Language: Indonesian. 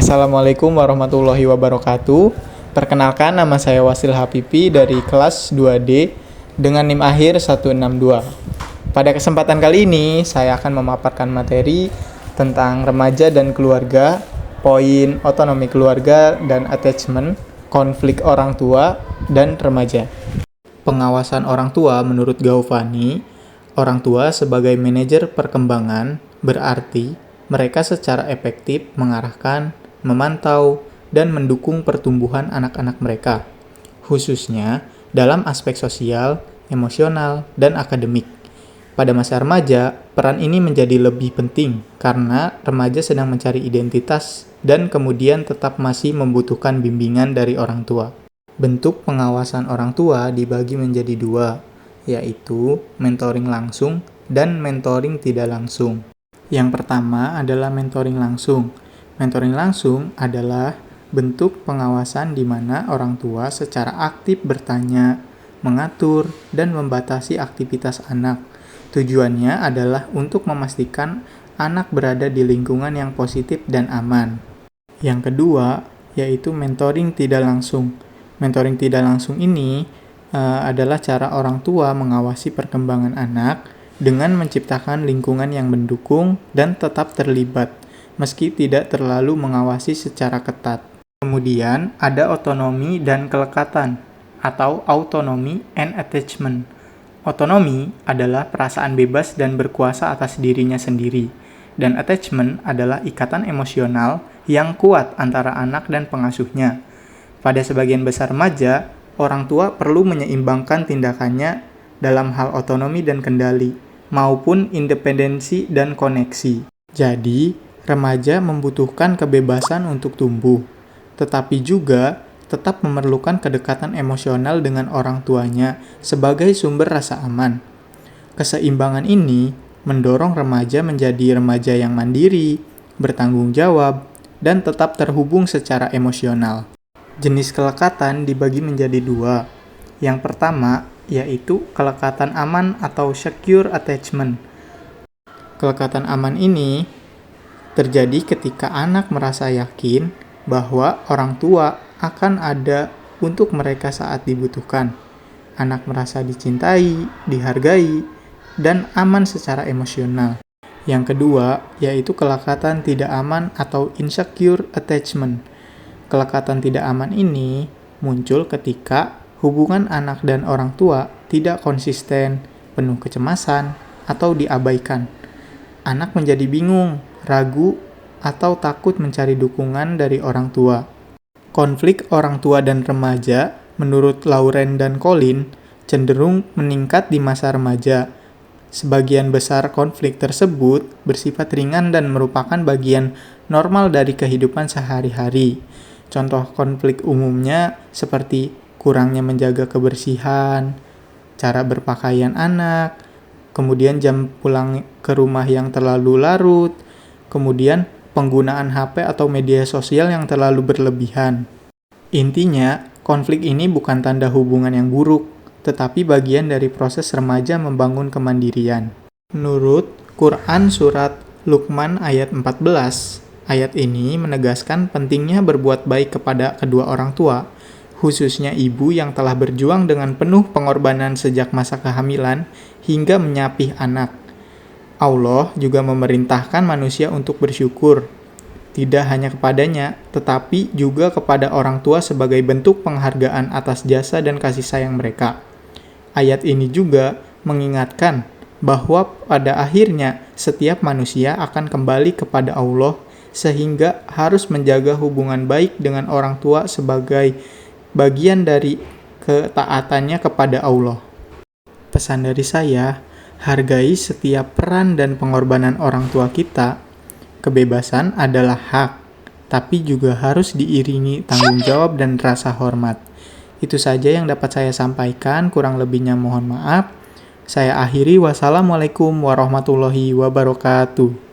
Assalamualaikum warahmatullahi wabarakatuh. Perkenalkan, nama saya Wasil Hapipi dari kelas 2D dengan NIM akhir 162. Pada kesempatan kali ini, saya akan memaparkan materi tentang remaja dan keluarga, poin otonomi keluarga dan attachment, konflik orang tua dan remaja. Pengawasan orang tua menurut Gaufani, orang tua sebagai manajer perkembangan berarti mereka secara efektif mengarahkan, memantau, dan mendukung pertumbuhan anak-anak mereka, khususnya dalam aspek sosial, emosional, dan akademik. Pada masa remaja, peran ini menjadi lebih penting karena remaja sedang mencari identitas dan kemudian tetap masih membutuhkan bimbingan dari orang tua. Bentuk pengawasan orang tua dibagi menjadi dua, yaitu mentoring langsung dan mentoring tidak langsung. Yang pertama adalah mentoring langsung. Mentoring langsung adalah bentuk pengawasan di mana orang tua secara aktif bertanya, mengatur, dan membatasi aktivitas anak. Tujuannya adalah untuk memastikan anak berada di lingkungan yang positif dan aman. Yang kedua, yaitu mentoring tidak langsung. Mentoring tidak langsung ini adalah cara orang tua mengawasi perkembangan anak dengan menciptakan lingkungan yang mendukung dan tetap terlibat, meski tidak terlalu mengawasi secara ketat. Kemudian ada otonomi dan kelekatan, atau autonomy and attachment. Otonomi adalah perasaan bebas dan berkuasa atas dirinya sendiri, dan attachment adalah ikatan emosional yang kuat antara anak dan pengasuhnya. Pada sebagian besar remaja, orang tua perlu menyeimbangkan tindakannya dalam hal otonomi dan kendali, maupun independensi dan koneksi. Jadi, remaja membutuhkan kebebasan untuk tumbuh, tetapi juga tetap memerlukan kedekatan emosional dengan orang tuanya sebagai sumber rasa aman. Keseimbangan ini mendorong remaja menjadi remaja yang mandiri, bertanggung jawab, dan tetap terhubung secara emosional. Jenis kelekatan dibagi menjadi dua. Yang pertama, yaitu kelekatan aman atau secure attachment. Kelekatan aman ini terjadi ketika anak merasa yakin bahwa orang tua akan ada untuk mereka saat dibutuhkan. Anak merasa dicintai, dihargai, dan aman secara emosional. Yang kedua, yaitu kelekatan tidak aman atau insecure attachment. Kelekatan tidak aman ini muncul ketika hubungan anak dan orang tua tidak konsisten, penuh kecemasan, atau diabaikan. Anak menjadi bingung, ragu, atau takut mencari dukungan dari orang tua. Konflik orang tua dan remaja, menurut Lauren dan Colin, cenderung meningkat di masa remaja. Sebagian besar konflik tersebut bersifat ringan dan merupakan bagian normal dari kehidupan sehari-hari. Contoh konflik umumnya seperti kurangnya menjaga kebersihan, cara berpakaian anak, kemudian jam pulang ke rumah yang terlalu larut, kemudian penggunaan HP atau media sosial yang terlalu berlebihan. Intinya, konflik ini bukan tanda hubungan yang buruk, tetapi bagian dari proses remaja membangun kemandirian. Menurut Quran Surat Luqman ayat 14, ayat ini menegaskan pentingnya berbuat baik kepada kedua orang tua, khususnya ibu yang telah berjuang dengan penuh pengorbanan sejak masa kehamilan hingga menyapih anak. Allah juga memerintahkan manusia untuk bersyukur, tidak hanya kepadanya, tetapi juga kepada orang tua sebagai bentuk penghargaan atas jasa dan kasih sayang mereka. Ayat ini juga mengingatkan bahwa pada akhirnya setiap manusia akan kembali kepada Allah, sehingga harus menjaga hubungan baik dengan orang tua sebagai bagian dari ketaatannya kepada Allah. Pesan dari saya, hargai setiap peran dan pengorbanan orang tua kita. Kebebasan adalah hak, tapi juga harus diiringi tanggung jawab dan rasa hormat. Itu saja yang dapat saya sampaikan, kurang lebihnya mohon maaf. Saya akhiri, wassalamualaikum warahmatullahi wabarakatuh.